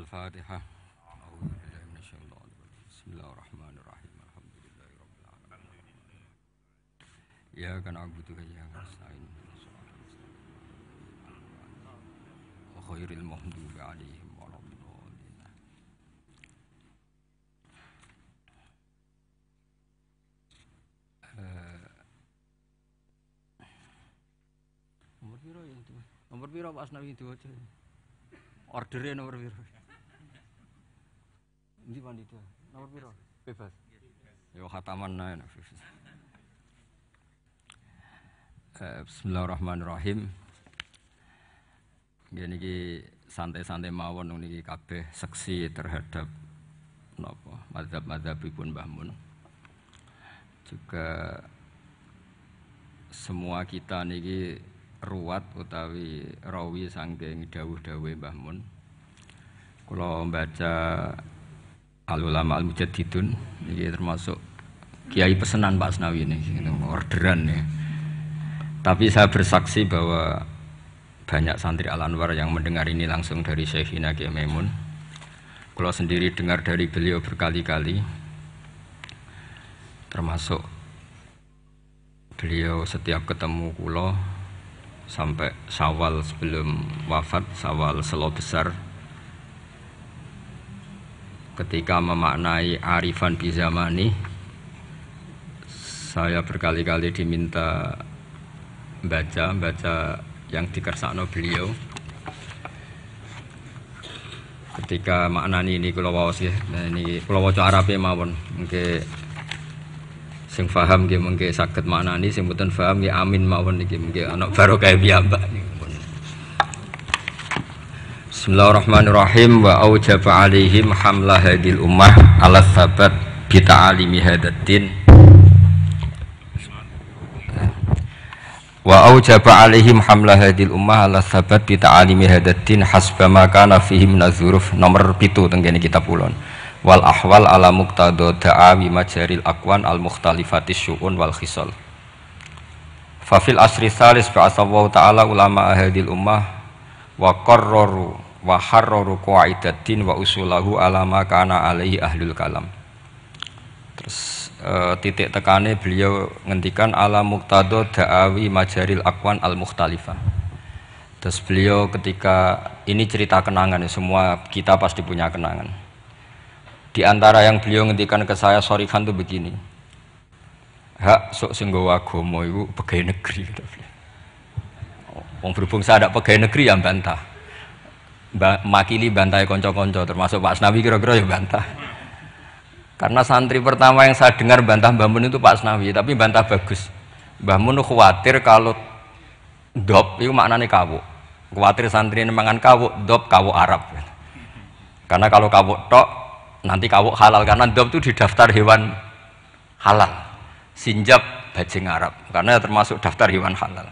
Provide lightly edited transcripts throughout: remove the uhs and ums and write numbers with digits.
Al-Fatihah. A'udzubillahi minasyaitonir rajim. Bismillahirrahmanirrahim. Alhamdulillahirabbil alamin. Iyyaka na'budu wa iyyaka nasta'in. Ghairil maghdubi 'alaihim waladdallin. Nomor piro ya itu? Nomor piro Pak Asnawi itu aja. Ordernya nomor piro? Endi panitia? Nomor piro? Bebas. Yo khataman nae. Bismillahirrahmanirrahim. Nggih niki santai-santai mawon niki kabeh seksi terhadap napa mazhab-mazhabipun Mbah Mun. Juga semua kita niki ruwat utawi rawi saking dawuh-dawuhe Mbah Mun. Kula baca Al-Ulama Al-Mujaddidun ini termasuk kiai pesenan Pak Asnawi ini orderan ya. Tapi saya bersaksi bahwa banyak santri Al-Anwar yang mendengar ini langsung dari Syekhina Kiai Maimun. Kula sendiri dengar dari beliau berkali-kali, termasuk beliau setiap ketemu kula sampai Syawal sebelum wafat, Syawal Selo Besar, ketika memaknai arifan bizamani, saya berkali-kali diminta baca yang dikersakno beliau. Ketika maknani ini kula waos nggih. Nah ini kula waca Arabe mawon. Mengke sing paham nggih mengke saged maknani, sing mboten paham nggih amin mawon niki mengke ana barokah piyambak niku. Bismillahirrahmanirrahim. Wa aujaba alaihim hamla hadil ummah ala thabat bi ta'alimi hadatin. Wa aujaba alaihim hamla hadil ummah ala thabat bi ta'alimi hadatin hasba ma kana fihi min az-zuruf. Nomor 7 teng kene kitab ulun. Wal ahwal ala muqtada da'awi majaril aqwan al mukhtalifatis syu'un wal khisal. Fa fil asri tsalis ba'atsallahu ta'ala ulama hadil ummah wa qarraru wa harraru qaidatin wa usulahu alama kana alaihi ahlul kalam. Terus titik tekane beliau ngendikan ala muqtada da'awi majaril aqwan al mukhtalifah. Terus beliau ketika ini cerita kenangan, semua kita pasti punya kenangan. Di antara yang beliau ngendikan ke saya sorikan tuh begini, hak sok sing nggawa agama iku pegawai negeri. Wong berhubung saya ada pegawai negeri yang bantah. Makili bantai konco-konco termasuk Pak Asnawi kira-kira ya bantah. Karena santri pertama yang saya dengar bantah Mbah Mun itu Pak Asnawi, tapi bantah bagus. Mbah Mun khawatir kalau dop itu maknanya kawuk. Khawatir santri ini mangan kawuk, dop kawuk Arab. Karena kalau kawuk tok nanti kawuk halal, karena dop itu di daftar hewan halal. Sinjab bajing Arab karena termasuk daftar hewan halal.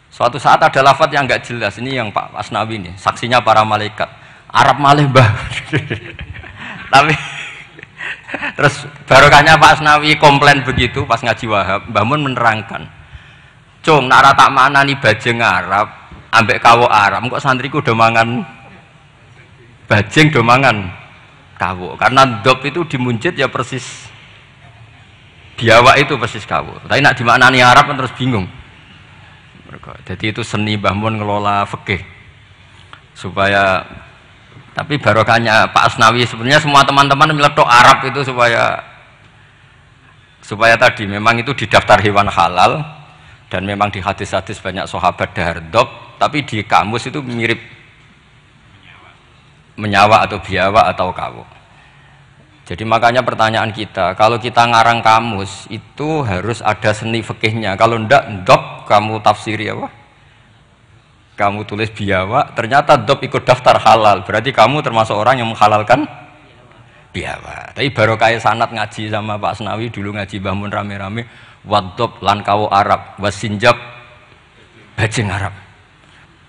Suatu saat ada lafadz yang enggak jelas, ini yang Pak Asnawi ini, saksinya para malaikat. Arab malih Mbah. Tapi terus barokahnya Pak Asnawi komplain begitu pas ngaji Wahab, Mbah Mun menerangkan. Cung, nak tak maknani bajing Arab, ambek kawuk Arab, kok santriku udah mangan bajing, udah mangan kawuk. Karena dop itu dimuncit ya persis biawak itu persis kawuk. Tapi nak dimaknani Arab kan terus bingung. Jadi itu seni Mbah Mun ngelola fikih supaya, tapi barokahnya Pak Asnawi sebenarnya semua teman-teman meletok Arab itu supaya tadi memang itu di daftar hewan halal dan memang di hadis-hadis banyak sahabat dahar dop, tapi di kamus itu mirip menyawa atau biawak atau kawuk. Jadi makanya pertanyaan kita, kalau kita ngarang kamus itu harus ada seni fikihnya. Kalau ndak dop kamu tafsiri apa? Kamu tulis biawak, ternyata dop ikut daftar halal. Berarti kamu termasuk orang yang menghalalkan biawak. Tapi barokah sanad ngaji sama Pak Asnawi dulu ngaji Mbah Mun rame-rame, wadop lan kawu Arab, wasinjab bajing Arab.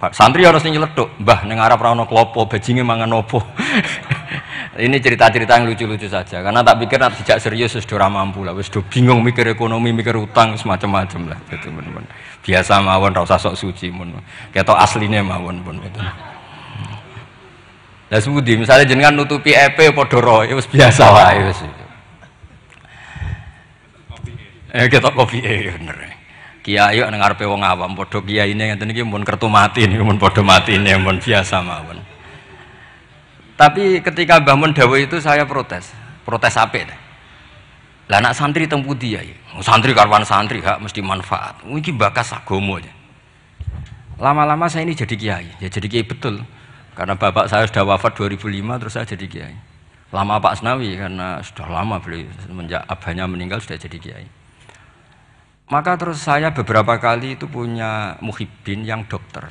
Pak santri harus nyeletuk, Mbah ning Arab ra ono klopo, bajinge mangan opo. Ini cerita-cerita yang lucu-lucu saja, karena tak pikir nanti tidak serius sudah mampu lah, sudah bingung mikir ekonomi, mikir utang semacam-macam lah, gitu teman-teman. Biasa mawon, rasa sok suci, mun. Ketok aslinya mawon pun. Gitu. Lah sudi misalnya jenengan nutupi EP padha ro ya wis biasa wae wis. Ketok kopi bener. Kiai nang ngarepe wong awam padha kiyaine ngeten iki mun kertu mati niku mun padha matine mun biasa mawon. Tapi ketika Mbah Mun dawuh itu saya protes. Protes apik. Lah anak santri teng pundi ya? Santri karwan santri hak mesti manfaat. Iki bakas agama aja. Lama-lama saya ini jadi kiai. Ya jadi kiai betul. Karena bapak saya sudah wafat 2005 terus saya jadi kiai. Lama Pak Asnawi karena sudah lama beliau semenjak abahnya meninggal sudah jadi kiai. Maka terus saya beberapa kali itu punya muhibbin yang dokter,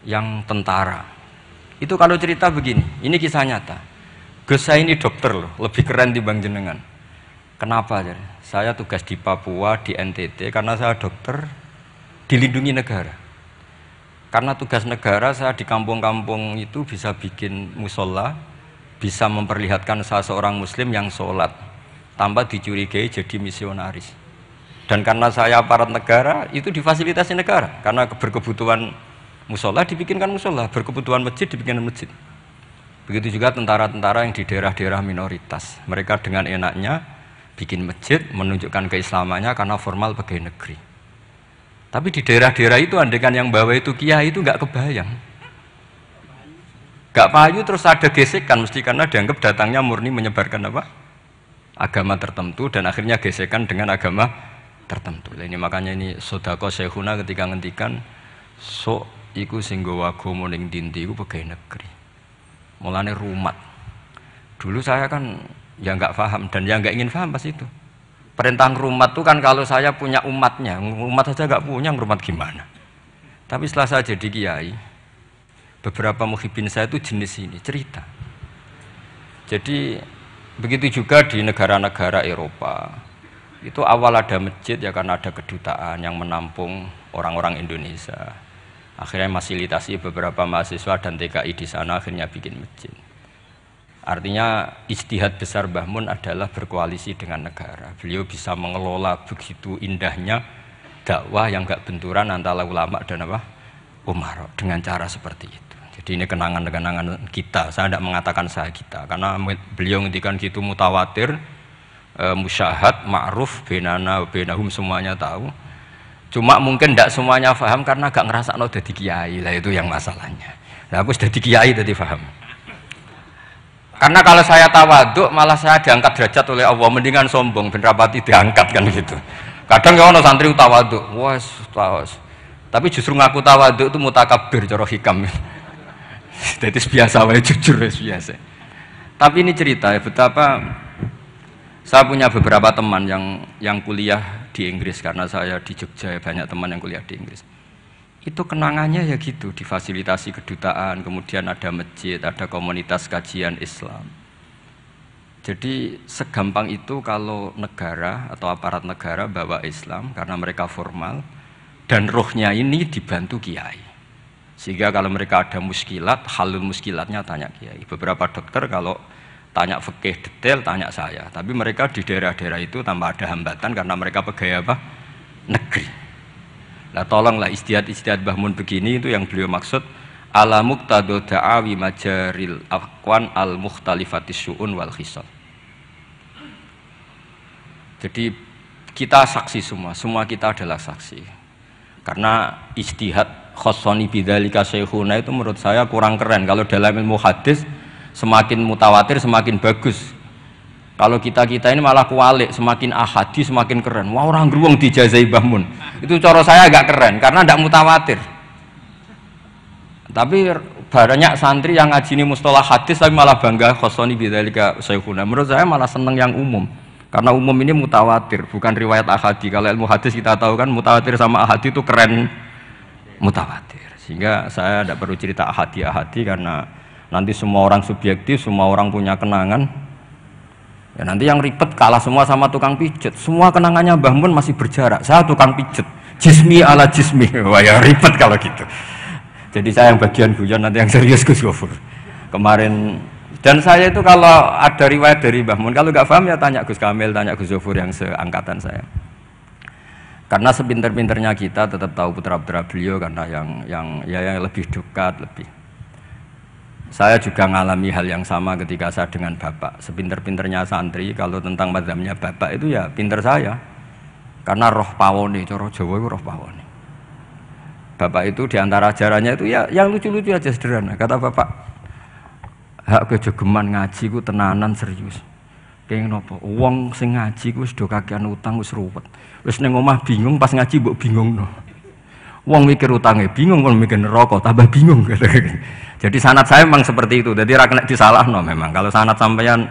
yang tentara. Itu kalau cerita begini, ini kisah nyata. Gus saya ini dokter loh, lebih keren dibanding jenengan. Kenapa? Saya tugas di Papua, di NTT, karena saya dokter, dilindungi negara. Karena tugas negara saya di kampung-kampung itu bisa bikin musola, bisa memperlihatkan saya seorang muslim yang sholat, tanpa dicurigai jadi misionaris. Dan karena saya aparat negara, itu difasilitasi negara. Karena berkebutuhan musola dibikinkan musola, berkebutuhan masjid dibikinkan masjid. Begitu juga tentara-tentara yang di daerah-daerah minoritas. Mereka dengan enaknya bikin masjid, menunjukkan keislamannya karena formal pegawai negeri. Tapi di daerah-daerah itu andaikan yang bawa itu kiai itu nggak kebayang. Nggak payu terus ada gesekan, mesti karena dianggap datangnya murni menyebarkan apa? Agama tertentu dan akhirnya gesekan dengan agama tertentu. Ini makanya ini sodako syekhuna ketika ngendikan sok iku sing nggawa agama ning ndi iku pegawai negeri. Mulane rumat. Dulu saya kan ya nggak paham dan ya nggak ingin paham pas itu. Perintah rumat itu kan kalau saya punya umatnya, umat saja nggak punya, rumat gimana? Tapi setelah saya jadi kiai, beberapa muhibbin saya itu jenis ini cerita. Jadi begitu juga di negara-negara Eropa. Itu awal ada masjid ya karena ada kedutaan yang menampung orang-orang Indonesia. Akhirnya fasilitasi beberapa mahasiswa dan TKI di sana akhirnya bikin masjid. Artinya ijtihad besar Mbah Mun adalah berkoalisi dengan negara. Beliau bisa mengelola begitu indahnya dakwah yang gak benturan antara ulama dan apa? Umara dengan cara seperti itu. Jadi ini kenangan-kenangan kita. Saya tidak mengatakan saya kita karena beliau ngendikan gitu mutawatir. Musyahad, ma'ruf, benana, benahum semuanya tahu. Cuma mungkin tidak semuanya paham karena gak ngerasa no jadi kiai lah itu yang masalahnya. Nah aku sudah di kiai jadi paham. Karena kalau saya tawaduk malah saya diangkat derajat oleh Allah, mendingan sombong ben rapati diangkat kan gitu. Kadang ya ono santri tawaduk, wes tawas. Tapi justru ngaku tawaduk itu mutakabir cara hikam. Jadi biasa wae jujur biasa. Tapi ini cerita ya betapa saya punya beberapa teman yang kuliah di Inggris karena saya di Jogja banyak teman yang kuliah di Inggris. Itu kenangannya ya gitu, difasilitasi kedutaan, kemudian ada masjid, ada komunitas kajian Islam. Jadi segampang itu kalau negara atau aparat negara bawa Islam karena mereka formal dan rohnya ini dibantu kiai. Sehingga kalau mereka ada muskilat, halul muskilatnya tanya kiai. Beberapa dokter kalau tanya fikih detail tanya saya, tapi mereka di daerah-daerah itu tanpa ada hambatan karena mereka pegawai apa? Negeri. Nah tolonglah ijtihad Mbah Mun begini itu yang beliau maksud ala muqtadu da'awi majaril aqwan al mukhtalifatis syu'un wal khisal. Jadi kita saksi semua kita adalah saksi. Karena ijtihad khossoni bidzalika syekhuna itu menurut saya kurang keren. Kalau dalam ilmu hadis semakin mutawatir semakin bagus. Kalau kita ini malah kualik, semakin ahadi semakin keren. Wah orang geruang dijazai Mbah Mun. Itu cara saya agak keren karena tidak mutawatir. Tapi banyak santri yang ngaji ini mustalah hadis tapi malah bangga khossoni bidzalika syekhuna. Menurut saya malah seneng yang umum. Karena umum ini mutawatir, bukan riwayat ahadi. Kalau ilmu hadis kita tahu kan mutawatir sama ahadi itu keren mutawatir. Sehingga saya tidak perlu cerita ahadi karena nanti semua orang subjektif, semua orang punya kenangan. Ya nanti yang ribet kalah semua sama tukang pijet. Semua kenangannya Mbah Mun masih berjarak. Saya tukang pijet, jismi ala jismi. Wah ya ribet kalau gitu. Jadi saya yang bagian guyon, nanti yang serius Gus Gofur. Kemarin dan saya itu kalau ada riwayat dari Mbah Mun, kalau nggak paham ya tanya Gus Kamil, tanya Gus Gofur yang seangkatan saya. Karena sepinter-pinternya kita tetap tahu putra-putra beliau karena yang lebih dekat lebih. Saya juga mengalami hal yang sama ketika saya dengan bapak. Sepinter-pinternya santri, kalau tentang mazhabnya bapak itu ya pinter saya. Karena roh pawone, coro Jawa itu roh pawone. Bapak itu diantara ajarannya itu ya yang lucu-lucu aja sederhana. Kata bapak, hak kejogeman ngaji ku tenanan serius. Kayak nopo, wong sing ngaji ku wis do kakean utang wis ruwet. Wis ning omah bingung pas ngaji mbok bingungno. Wong mikir utangnya bingung, wong mikir neraka tambah bingung. Jadi sanad saya memang seperti itu. Jadi ra kena disalahno memang. Kalau sanad sampeyan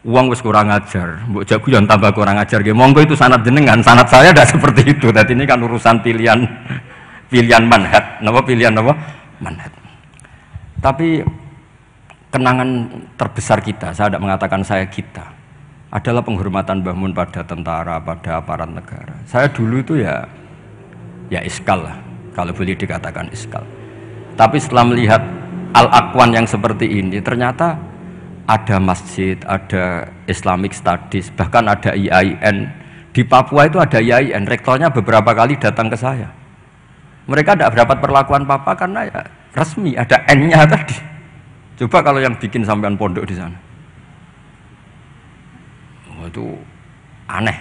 uang wis kurang ajar, mbok jago yang tambah kurang ajar. Monggo itu sanad jenengan. Sanad saya tidak seperti itu. Jadi ini kan urusan pilihan manhaj. Napa pilihan napa? Manhaj. Tapi kenangan terbesar kita, saya tidak mengatakan saya kita, adalah penghormatan Mbah Mun pada tentara, pada aparat negara. Saya dulu itu ya iskal lah, kalau boleh dikatakan iskal. Tapi setelah melihat Al-Aqwan yang seperti ini, ternyata ada masjid, ada Islamic Studies, bahkan ada IAIN. Di Papua itu ada IAIN, rektornya beberapa kali datang ke saya. Mereka tidak dapat perlakuan Papa karena ya resmi, ada N-nya tadi. Coba kalau yang bikin sampean pondok di sana. Oh, itu aneh.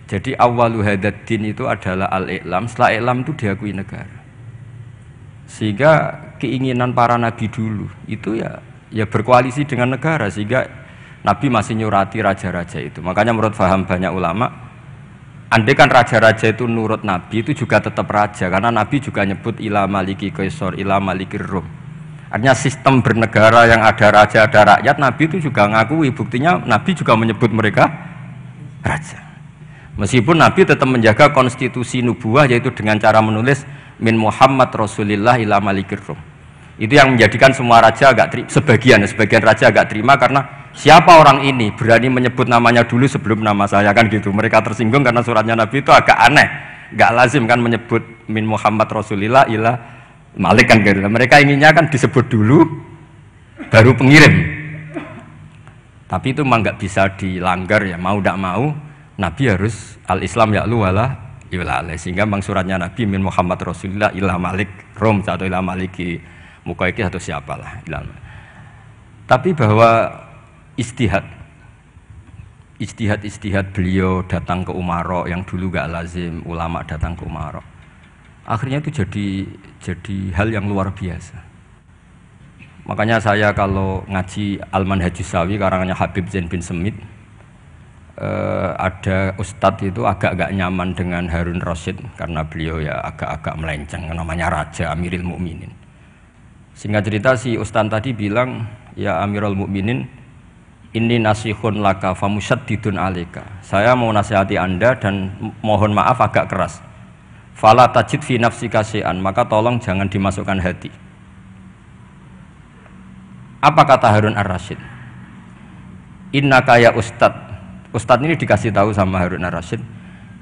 Jadi awwalu hadzal din itu adalah al-i'lam, setelah i'lam itu diakui negara. Sehingga keinginan para nabi dulu itu ya berkoalisi dengan negara, sehingga Nabi masih nyurati raja-raja itu. Makanya menurut faham banyak ulama, andai kan raja-raja itu nurut Nabi itu juga tetap raja, karena Nabi juga nyebut ila maliki kaisar, ila malikir rum. Artinya sistem bernegara yang ada raja, ada rakyat, Nabi itu juga ngakui. Buktinya Nabi juga menyebut mereka raja. Meskipun Nabi tetap menjaga konstitusi nubuah, yaitu dengan cara menulis min Muhammad Rasulillah ila malikir rum. Itu yang menjadikan semua raja agak sebagian raja agak terima, karena siapa orang ini berani menyebut namanya dulu sebelum nama saya, kan gitu. Mereka tersinggung karena suratnya Nabi itu agak aneh, nggak lazim kan menyebut min Muhammad Rasulillah ila Malik kan gitu. Mereka inginnya kan disebut dulu baru pengirim. Tapi itu memang nggak bisa dilanggar ya, mau tidak mau Nabi harus al-Islam ya'lu wala yu'la, sehingga memang suratnya Nabi min Muhammad Rasulillah ila Malik Rom atau ila Maliki Mukaiki atau siapalah. Tapi bahwa istihad beliau datang ke Umaro yang dulu gak lazim ulama datang ke Umaro, akhirnya itu jadi hal yang luar biasa. Makanya saya kalau ngaji Al-Manhajus Sawi karangannya Habib Zain bin Semit, ada ustadz itu agak-agak nyaman dengan Harun Rasyid karena beliau ya agak-agak melenceng, namanya Raja Amirul Mukminin. Singkat cerita si ustadz tadi bilang, ya Amirul Mukminin, ini nasihun laka famusyaddidun alika. Saya mau nasihati Anda dan mohon maaf agak keras. Fala tajid fi nafsika syai'an, maka tolong jangan dimasukkan hati. Apa kata Harun Ar-Rasyid? Innaka ya ustadz. Ustadz ini dikasih tahu sama Harun Ar-Rasyid,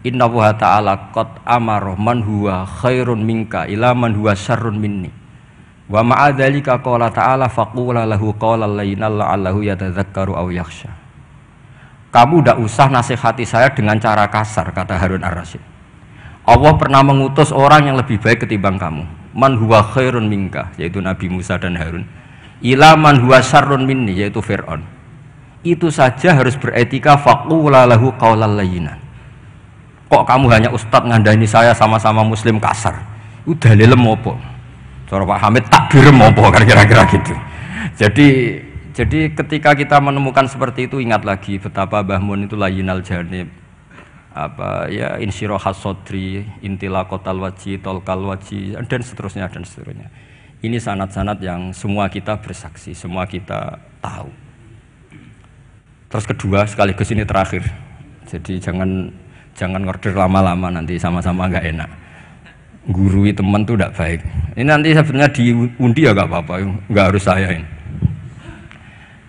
inna wa ta'ala qad amara man huwa khairun minka ila man huwa syarrun minni wa ma'adzalika qala ta'ala faqula lahu qawlan layyinan la'allahu yatadzakkaru aw yakhsha. Kamu tidak usah nasihati saya dengan cara kasar, kata Harun Ar-Rasyid. Allah pernah mengutus orang yang lebih baik ketimbang kamu, man huwa khairun minka, yaitu Nabi Musa dan Harun, ila man huwa syarrun minni, yaitu Fir'aun. Itu saja harus beretika, faqula lahu qawlan layyinan. Kok kamu hanya ustadz ngandani saya sama-sama muslim kasar? Udah dalilem apa? Cara Pak Hamid takbirem apa kan kira-kira gitu. Jadi ketika kita menemukan seperti itu, ingat lagi betapa Mbah Mun itu layyinal janib, apa ya, insyirahas sodri, intilaqatal waji, tolkal waji, dan seterusnya dan seterusnya. Ini sanad-sanad yang semua kita bersaksi, semua kita tahu. Terus kedua, sekaligus ini terakhir, jadi jangan ngorder lama-lama, nanti sama-sama nggak enak. Gurui teman tuh tidak baik. Ini nanti sebenarnya diundi ya nggak apa-apa, nggak harus saya ini.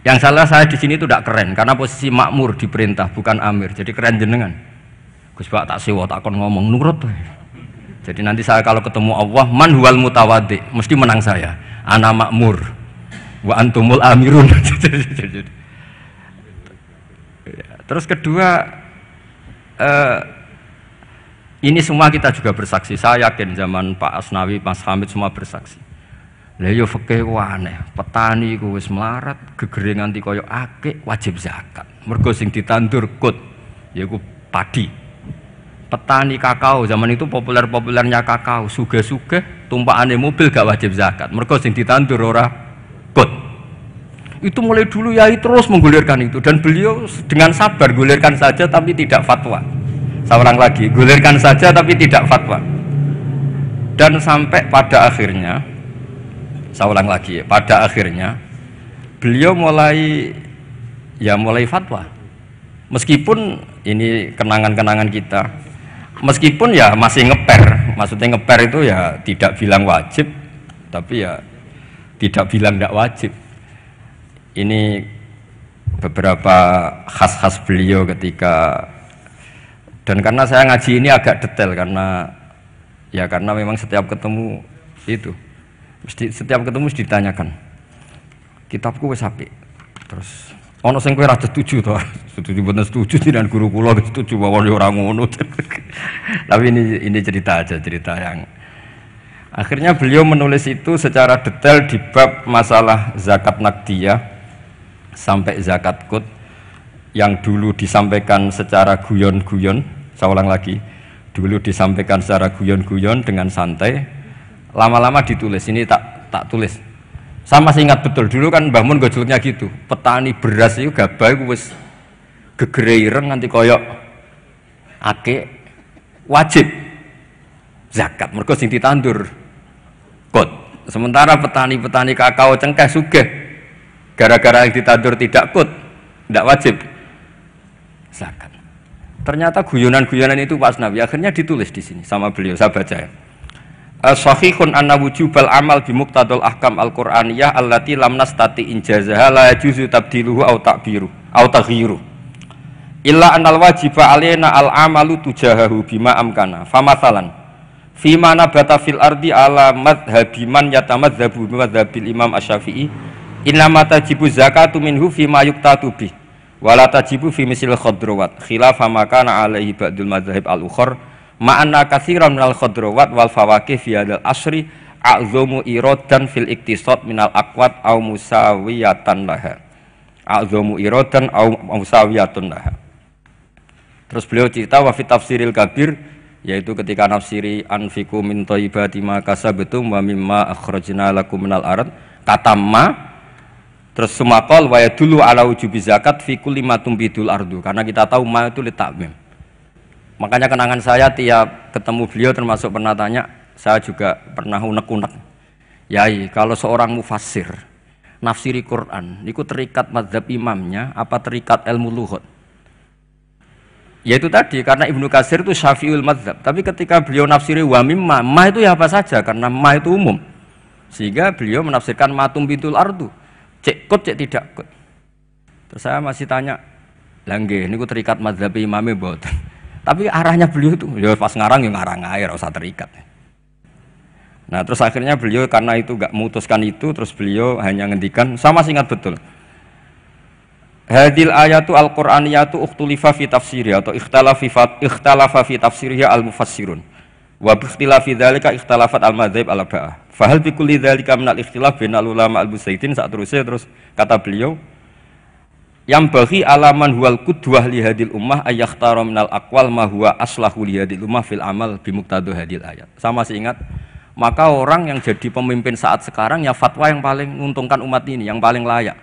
Yang salah saya di sini itu tidak keren, karena posisi makmur diperintah bukan amir, jadi keren jenengan. Gus Pak tak sewa tak kon ngomong nurut. Jadi nanti saya kalau ketemu Allah, man huwal mutawaddi, mesti menang saya. Ana makmur, wa antumul amirun. Terus kedua, ini semua kita juga bersaksi. Saya yakin zaman Pak Asnawi, Mas Hamid semua bersaksi. Lah yo fikih ku aneh. Petani ku wis melarat, gegere nganti kaya akik wajib zakat. Mergo sing ditandur kut yaiku padi. Petani kakao zaman itu populer-populernya kakao, sugih-sugih tumpakane mobil gak wajib zakat. Mergo sing ditandur ora kut. Itu mulai dulu Yai terus menggulirkan itu dan beliau dengan sabar gulirkan saja tapi tidak fatwa. Saya ulang lagi, gulirkan saja tapi tidak fatwa. Dan sampai pada akhirnya, saya ulang lagi, pada akhirnya beliau mulai fatwa. Meskipun ini kenangan-kenangan kita, meskipun ya masih ngeper, maksudnya ngeper itu ya tidak bilang wajib, tapi ya tidak bilang tidak wajib. Ini beberapa khas-khas beliau ketika, dan karena saya ngaji ini agak detail karena memang setiap ketemu itu setiap ketemu ditanyakan kitabku wis apik terus ono sing kowe ra setuju to setuju mboten setuju dengan guru kula setuju wae ora ngono tapi ini cerita yang akhirnya beliau menulis itu secara detail di bab masalah zakat naqdiyah sampai zakat qut yang dulu disampaikan secara guyon-guyon. Saya ulang lagi, dulu disampaikan secara guyon-guyon dengan santai. Lama-lama ditulis, ini tak tulis. Saya masih ingat betul, dulu kan Mbah Mun gojolnya gitu. Petani beras itu gabah itu wis gegere ireng nganti koyok akik wajib zakat. Mergo sing ditandur kot. Sementara petani-petani kakao cengkeh sugih gara-gara yang ditandur tidak kot, tidak wajib zakat. Ternyata guyonan-guyonan itu Pak Asnawi akhirnya ditulis di sini sama beliau, saya baca ya. Sahihun anna wujubal amal bi muqtadal ahkam al-Qur'aniyah allati lam nastati injazaha la yajuzu tabdiluhu aw ta'biru aw taghyiru illa annal wajiba alaina al-amalu tujahahu bima amkana famathalan fima nabata fil ardi ala madhhabi man yatamadzhabu bi madhhabil imam asy-Syafi'i innama tajibu zakatu minhu fima yuqtatu bih wa la tajibu fi misil khadrawat khilafa ma kana alaihi ba'dul madzhab al-ukhra ma'anna katsiran minal khadrawat wal fawakih fi hadzal asri a'dzamu iradan fil iktisad minal aqwat aw musawiyatan laha. A'dzamu iradan aw musawiyatun laha. Terus beliau cerita wa fi tafsiril kabir, yaitu ketika nafsiri anfiqu min thayyibati ma kasabtum wa mimma akhrajna lakum minal ard, kata ma terus sumakal wa yadullu ala wujubi zakat fi kulli ma tumbidul ardu, karena kita tahu ma itu litakmim. Makanya kenangan saya tiap ketemu beliau termasuk pernah tanya, saya juga pernah unek-unek. Yai, kalau seorang mufassir nafsiri Quran, itu terikat mazhab imamnya apa terikat ilmu lughat? Ya itu tadi, karena Ibnu Katsir itu Syafi'ul mazhab, tapi ketika beliau nafsiri wa mimma, ma itu ya apa saja, karena ma itu umum. Sehingga beliau menafsirkan matum bintul ardu, cek kut, cek tidak kut. Terus saya masih tanya, lah nggih niku terikat mazhab imamnya mboten. Tapi arahnya beliau itu, ya pas ngarang ya ngarang air, usah terikat. Nah terus akhirnya beliau karena itu gak memutuskan itu, terus beliau hanya ngendikan, saya masih ingat betul. Hadil ayatu al-Qur'aniyatu ukhtulifa fi tafsiriha atau ikhtalafa fi tafsiriha al-mufassirun. Wa bi ikhtilafi dzalika ikhtalafat al-madzhab al-arba'ah. Fa hal bi kulli dzalika min al-ikhtilaf bainal ulama al-musaidin, saat terus kata beliau yang bagi alaman huwal qudwah li hadil ummah ayakhtara minal aqwal ma huwa aslahu li hadil ummah fil amal bi muqtadu hadil ayat. Saya masih ingat, maka orang yang jadi pemimpin saat sekarang ya fatwa yang paling menguntungkan umat ini, yang paling layak.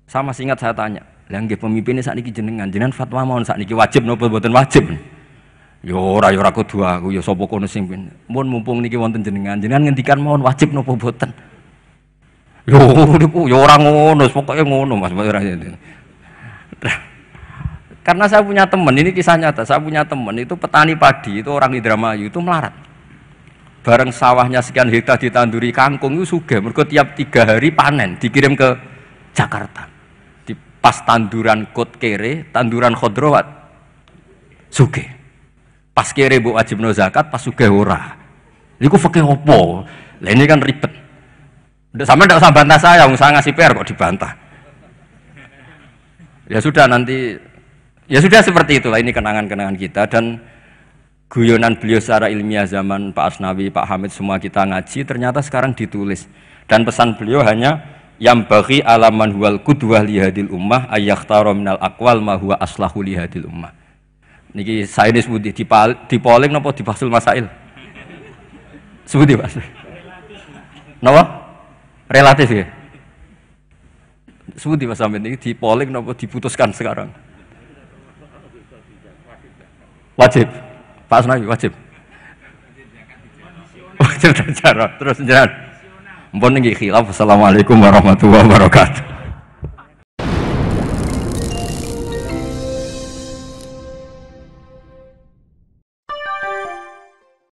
Saya masih ingat saya tanya, lah nggih pemimpinnya sakniki jenengan fatwa mawon sakniki wajib napa mboten wajib? Ya ora kudu aku, ya sapa kono sing mun mumpung niki wonten jenengan ngendikan mawon wajib napa mboten? Yo orang ngono, pokoknya ngono Mas. Karena saya punya teman, ini kisah nyata. Saya punya teman itu petani padi, itu orang Indramayu, itu melarat. Bareng sawahnya sekian hektar ditanduri kangkung itu sugih. Mergo tiap 3 hari panen, dikirim ke Jakarta. Di pas tanduran kot kere, tanduran khodrowat, sugih. Pas kere mbok wajibno zakat, pas sugih ora. Niku fikih opo? Lah ini kan ribet. Sama tidak usah bantah saya ngasih PR kok dibantah. Ya sudah nanti, ya sudah seperti itulah, ini kenangan-kenangan kita. Dan guyonan beliau secara ilmiah zaman Pak Asnawi, Pak Hamid semua kita ngaji ternyata sekarang ditulis dan pesan beliau hanya yang bagi alaman huwal qudwah lihadil ummah ayyaktara minal aqwal ma huwa aslahu lihadil ummah. Niki saya ini sebuti dipoling napa dibasul masail? Sebuti Pak. Napa? Relatif ya. Sebuti Mas sampeyan niki dipoling napa diputuskan sekarang? Wajib. Pak Asnawi wajib. Wajib cara terus jalan. Mpun niki khilaf. Assalamualaikum warahmatullahi wabarakatuh.